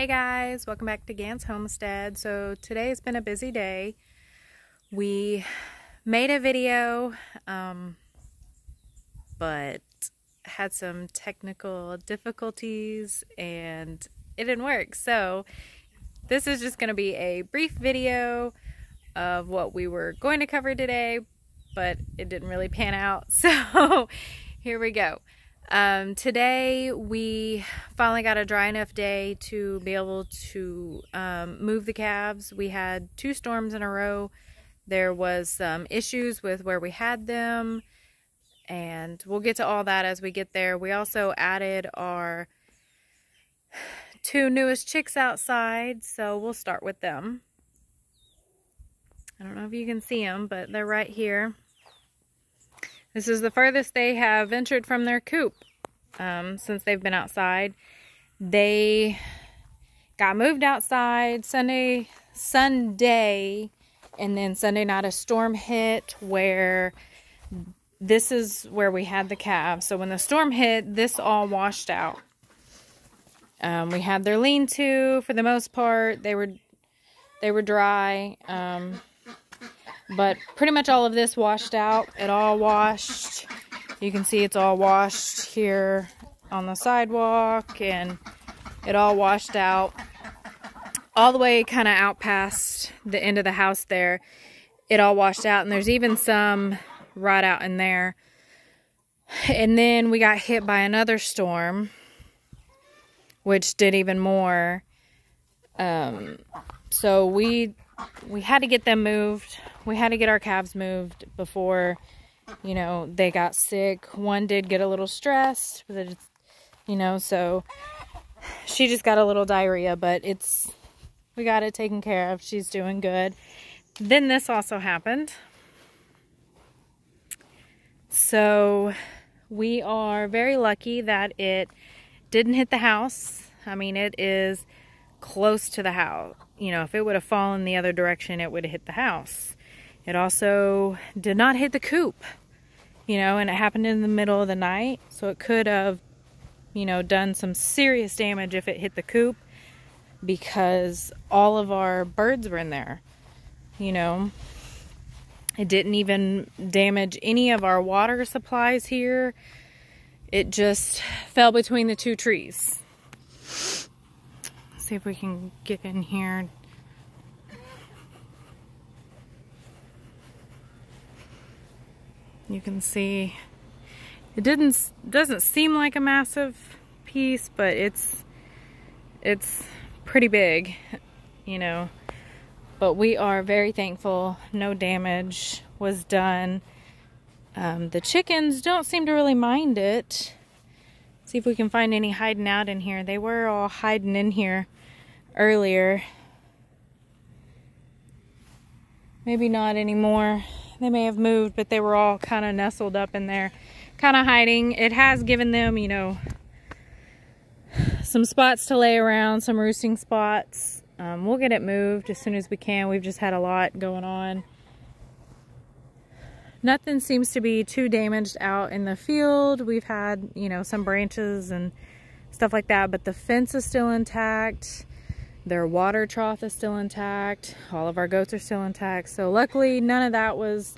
Hey guys, welcome back to Gans Homestead. So today has been a busy day. We made a video, but had some technical difficulties and it didn't work. So this is just going to be a brief video of what we were going to cover today, but it didn't really pan out. So here we go. Today we finally got a dry enough day to be able to move the calves. We had 2 storms in a row. There was some issues with where we had them, and we'll get to all that as we get there. We also added our 2 newest chicks outside, so we'll start with them. I don't know if you can see them, but they're right here. This is the furthest they have ventured from their coop since they've been outside. They got moved outside Sunday, and then Sunday night a storm hit where this is where we had the calves. So when the storm hit, this all washed out. We had their lean-to for the most part. They were dry. But pretty much all of this washed out. It all washed. You can see it's all washed here on the sidewalk, and it all washed out all the way kind of out past the end of the house there. It all washed out, and there's even some right out in there. And then we got hit by another storm, which did even more. So we had to get them moved. We had to get our calves moved before, you know, they got sick. One did get a little stressed, but you know, so she just got a little diarrhea, but we got it taken care of. She's doing good. Then this also happened. So we are very lucky that it didn't hit the house. I mean, it is close to the house. You know, if it would have fallen the other direction, it would have hit the house. It also did not hit the coop, you know, and it happened in the middle of the night. So it could have, you know, done some serious damage if it hit the coop, because all of our birds were in there, you know. It didn't even damage any of our water supplies here. It just fell between the 2 trees. Let's see if we can get in here. You can see it doesn't seem like a massive piece, but it's pretty big, you know. But we are very thankful no damage was done. The chickens don't seem to really mind it. See if we can find any hiding out in here. They were all hiding in here earlier. Maybe not anymore. They may have moved, but they were all kind of nestled up in there, kind of hiding. It has given them, you know, some spots to lay around, some roosting spots. We'll get it moved as soon as we can. We've just had a lot going on. Nothing seems to be too damaged out in the field. We've had, you know, some branches and stuff like that, but the fence is still intact. Their water trough is still intact. All of our goats are still intact. So luckily none of that was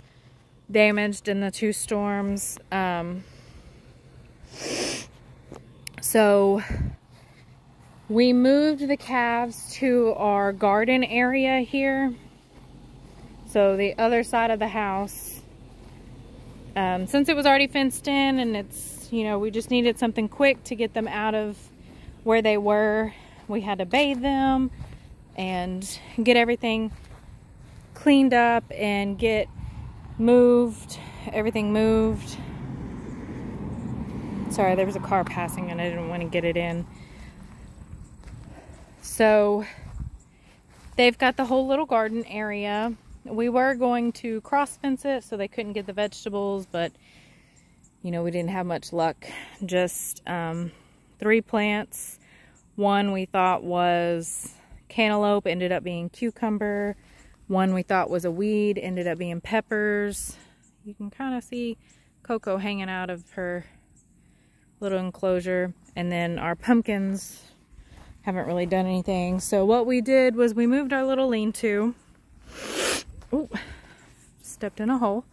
damaged in the 2 storms. So we moved the calves to our garden area here. So the other side of the house. Since it was already fenced in, and it's, you know, we just needed something quick to get them out of where they were. We had to bathe them and get everything cleaned up and get moved, everything moved. Sorry, there was a car passing and I didn't want to get it in. So they've got the whole little garden area. We were going to cross fence it so they couldn't get the vegetables, but you know, we didn't have much luck. Just 3 plants. One we thought was cantaloupe, ended up being cucumber. One we thought was a weed, ended up being peppers. You can kind of see Coco hanging out of her little enclosure. And then our pumpkins haven't really done anything. So what we did was we moved our little lean-to. Ooh, stepped in a hole.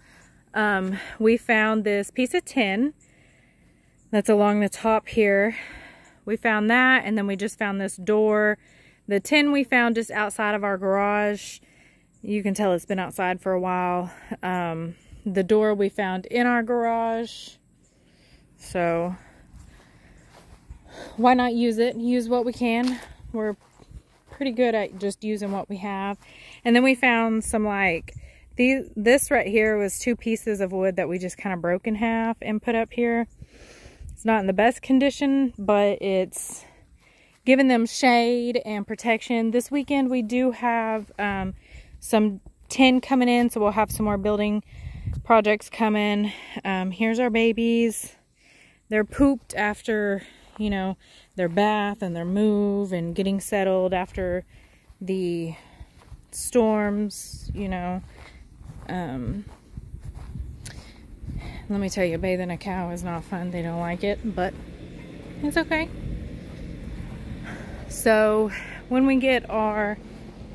We found this piece of tin that's along the top here. We found that, and then we just found this door. The tin we found just outside of our garage. You can tell it's been outside for a while. The door we found in our garage. So why not use it? Use what we can. We're pretty good at just using what we have. And then we found some, like, this right here was 2 pieces of wood that we just kind of broke in half and put up here. It's not in the best condition, but it's giving them shade and protection. This weekend we do have some tin coming in, so we'll have some more building projects coming. Here's our babies. They're pooped after, you know, their bath and their move and getting settled after the storms, you know. Let me tell you, bathing a cow is not fun. They don't like it, but it's okay. So when we get our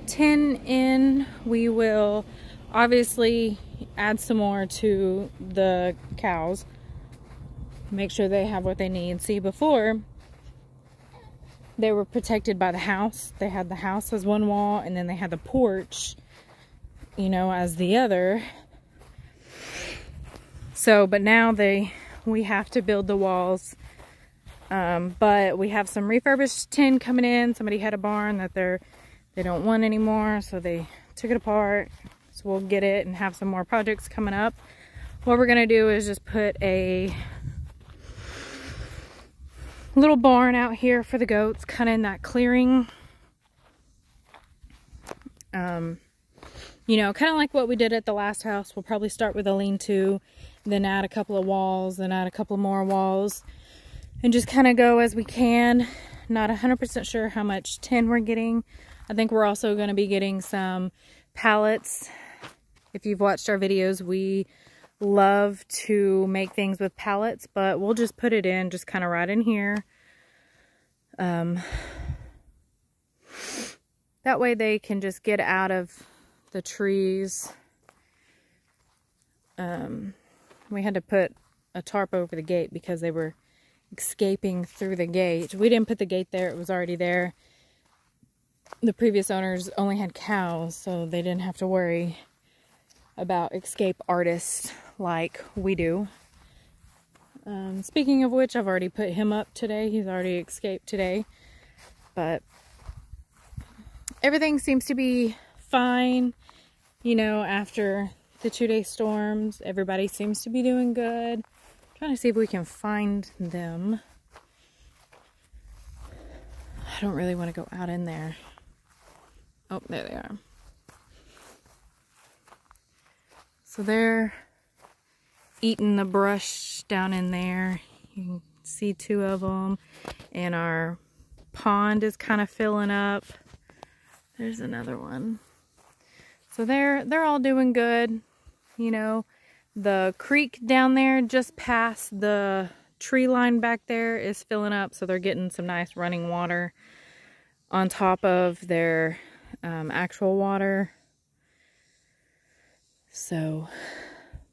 tin in, we will obviously add some more to the cows. Make sure they have what they need. See, before they were protected by the house. They had the house as one wall, and then they had the porch, you know, as the other. So, but now we have to build the walls. But we have some refurbished tin coming in. Somebody had a barn that they don't want anymore, so they took it apart. So we'll get it and have some more projects coming up. What we're gonna do is just put a little barn out here for the goats, kind of in that clearing. You know, kind of like what we did at the last house. We'll probably start with a lean-to, then add a couple of walls, then add a couple more walls, and just kind of go as we can. Not 100% sure how much tin we're getting. I think we're also going to be getting some pallets. If you've watched our videos, we love to make things with pallets, but we'll just put it in, just kind of right in here. That way they can just get out of the trees. We had to put a tarp over the gate because they were escaping through the gate. We didn't put the gate there, it was already there. The previous owners only had cows, so they didn't have to worry about escape artists like we do. Speaking of which, I've already put him up today. He's already escaped today. But everything seems to be fine. You know, after the 2-day storms, everybody seems to be doing good. I'm trying to see if we can find them. I don't really want to go out in there. Oh, there they are. So they're eating the brush down in there. You can see 2 of them. And our pond is kind of filling up. There's another one. So they're all doing good. You know, the creek down there just past the tree line back there is filling up, so they're getting some nice running water on top of their actual water. So,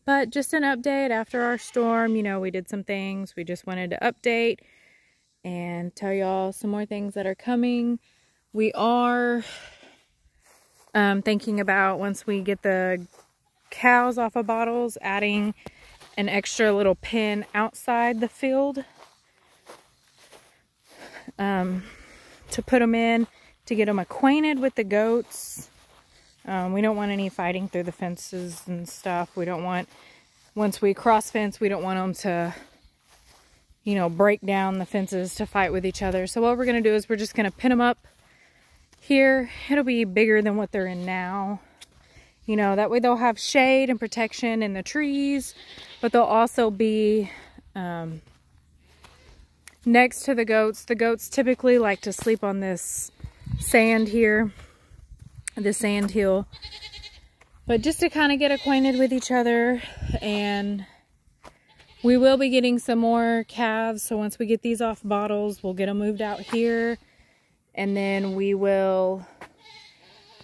but just an update after our storm. You know, we did some things. We just wanted to update and tell y'all some more things that are coming. We are thinking about, once we get the cows off of bottles, adding an extra little pen outside the field to put them in, to get them acquainted with the goats. We don't want any fighting through the fences and stuff. We don't want, once we cross fence, we don't want them to, you know, break down the fences to fight with each other. So what we're going to do is we're just going to pin them up here. It'll be bigger than what they're in now. You know, that way they'll have shade and protection in the trees, but they'll also be next to the goats. The goats typically like to sleep on this sand here, the sand hill. But just to kind of get acquainted with each other. And we will be getting some more calves. So once we get these off bottles, we'll get them moved out here. And then we will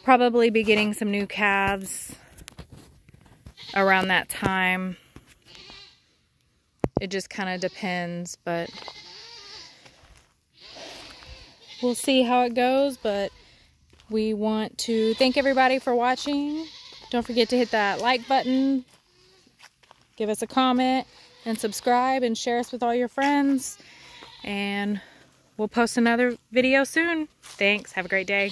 probably be getting some new calves around that time. It just kind of depends, but we'll see how it goes. But we want to thank everybody for watching. Don't forget to hit that like button, give us a comment, and subscribe, and share us with all your friends. And we'll post another video soon. Thanks. Have a great day.